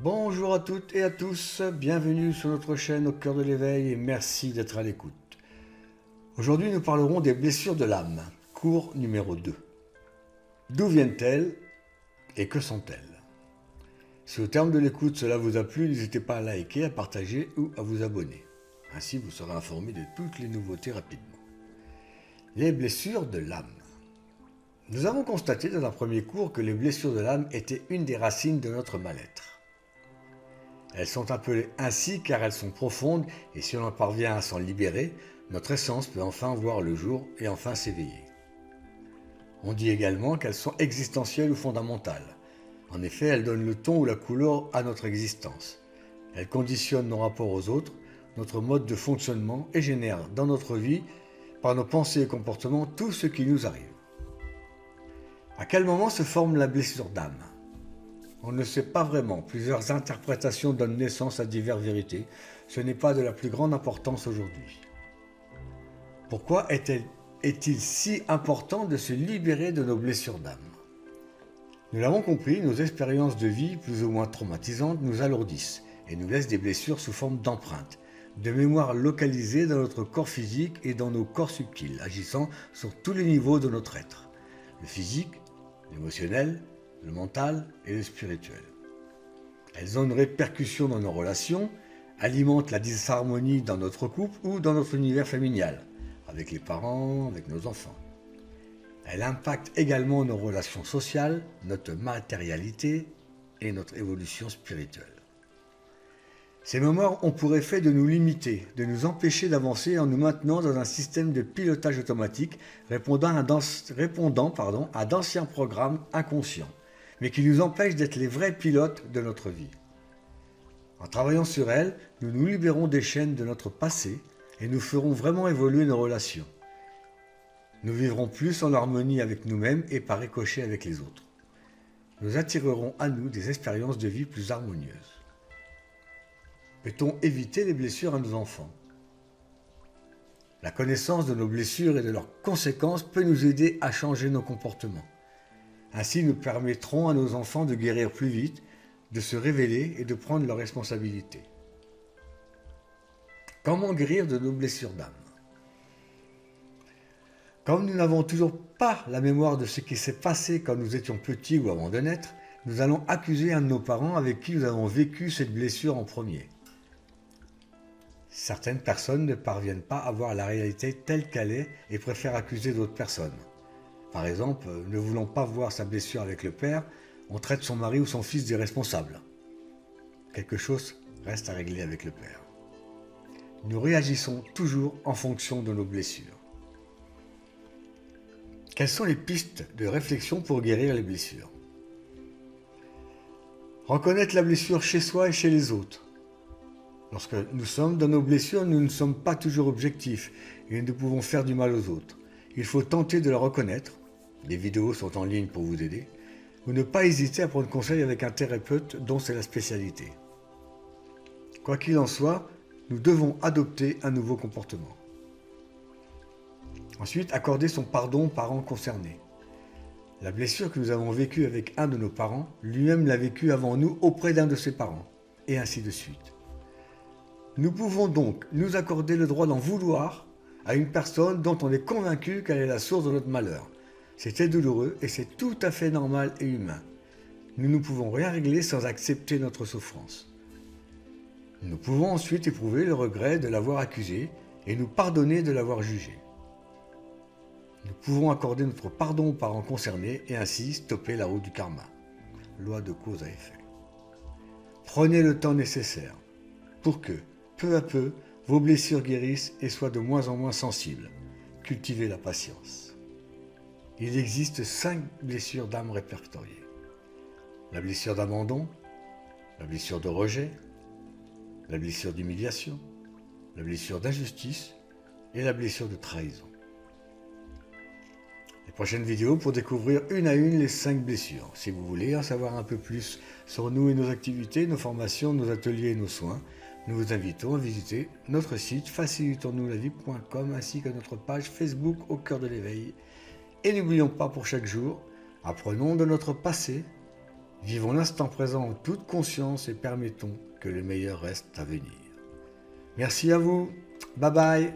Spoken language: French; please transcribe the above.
Bonjour à toutes et à tous, bienvenue sur notre chaîne Au cœur de l'éveil et merci d'être à l'écoute. Aujourd'hui nous parlerons des blessures de l'âme, cours numéro 2. D'où viennent-elles et que sont-elles? Si au terme de l'écoute cela vous a plu, n'hésitez pas à liker, à partager ou à vous abonner. Ainsi vous serez informé de toutes les nouveautés rapidement. Les blessures de l'âme. Nous avons constaté dans un premier cours que les blessures de l'âme étaient une des racines de notre mal-être. Elles sont appelées ainsi car elles sont profondes et si on en parvient à s'en libérer, notre essence peut enfin voir le jour et enfin s'éveiller. On dit également qu'elles sont existentielles ou fondamentales. En effet, elles donnent le ton ou la couleur à notre existence. Elles conditionnent nos rapports aux autres, notre mode de fonctionnement et génèrent dans notre vie, par nos pensées et comportements, tout ce qui nous arrive. À quel moment se forme la blessure d'âme ? On ne sait pas vraiment, plusieurs interprétations donnent naissance à diverses vérités, ce n'est pas de la plus grande importance aujourd'hui. Pourquoi est-il si important de se libérer de nos blessures d'âme ? Nous l'avons compris, nos expériences de vie plus ou moins traumatisantes nous alourdissent et nous laissent des blessures sous forme d'empreintes, de mémoires localisées dans notre corps physique et dans nos corps subtils, agissant sur tous les niveaux de notre être, le physique, l'émotionnel, le mental et le spirituel. Elles ont une répercussion dans nos relations, alimentent la disharmonie dans notre couple ou dans notre univers familial, avec les parents, avec nos enfants. Elles impactent également nos relations sociales, notre matérialité et notre évolution spirituelle. Ces mémoires ont pour effet de nous limiter, de nous empêcher d'avancer en nous maintenant dans un système de pilotage automatique répondant à d'anciens programmes inconscients, mais qui nous empêche d'être les vrais pilotes de notre vie. En travaillant sur elles, nous nous libérons des chaînes de notre passé et nous ferons vraiment évoluer nos relations. Nous vivrons plus en harmonie avec nous-mêmes et par ricochet avec les autres. Nous attirerons à nous des expériences de vie plus harmonieuses. Peut-on éviter les blessures à nos enfants ? La connaissance de nos blessures et de leurs conséquences peut nous aider à changer nos comportements. Ainsi, nous permettrons à nos enfants de guérir plus vite, de se révéler et de prendre leurs responsabilités. Comment guérir de nos blessures d'âme ? Comme nous n'avons toujours pas la mémoire de ce qui s'est passé quand nous étions petits ou avant de naître, nous allons accuser un de nos parents avec qui nous avons vécu cette blessure en premier. Certaines personnes ne parviennent pas à voir la réalité telle qu'elle est et préfèrent accuser d'autres personnes. Par exemple, ne voulant pas voir sa blessure avec le père, on traite son mari ou son fils d'irresponsable. Quelque chose reste à régler avec le père. Nous réagissons toujours en fonction de nos blessures. Quelles sont les pistes de réflexion pour guérir les blessures ? Reconnaître la blessure chez soi et chez les autres. Lorsque nous sommes dans nos blessures, nous ne sommes pas toujours objectifs et nous pouvons faire du mal aux autres. Il faut tenter de la reconnaître. Des vidéos sont en ligne pour vous aider. Ou ne pas hésiter à prendre conseil avec un thérapeute dont c'est la spécialité. Quoi qu'il en soit, nous devons adopter un nouveau comportement. Ensuite, accorder son pardon aux parents concernés. La blessure que nous avons vécue avec un de nos parents, lui-même l'a vécue avant nous auprès d'un de ses parents, et ainsi de suite. Nous pouvons donc nous accorder le droit d'en vouloir à une personne dont on est convaincu qu'elle est la source de notre malheur. C'était douloureux et c'est tout à fait normal et humain. Nous ne pouvons rien régler sans accepter notre souffrance. Nous pouvons ensuite éprouver le regret de l'avoir accusé et nous pardonner de l'avoir jugé. Nous pouvons accorder notre pardon aux parents concernés et ainsi stopper la roue du karma. Loi de cause à effet. Prenez le temps nécessaire pour que, peu à peu, vos blessures guérissent et soient de moins en moins sensibles. Cultivez la patience. Il existe 5 blessures d'âme répertoriées. La blessure d'abandon, la blessure de rejet, la blessure d'humiliation, la blessure d'injustice et la blessure de trahison. Les prochaines vidéos pour découvrir une à une les 5 blessures. Si vous voulez en savoir un peu plus sur nous et nos activités, nos formations, nos ateliers et nos soins, nous vous invitons à visiter notre site facilitons-nous-la-vie.com ainsi que notre page Facebook Au cœur de l'éveil. Et n'oublions pas pour chaque jour, apprenons de notre passé Vivons l'instant présent en toute conscience et permettons que le meilleur reste à venir. Merci à vous. Bye bye.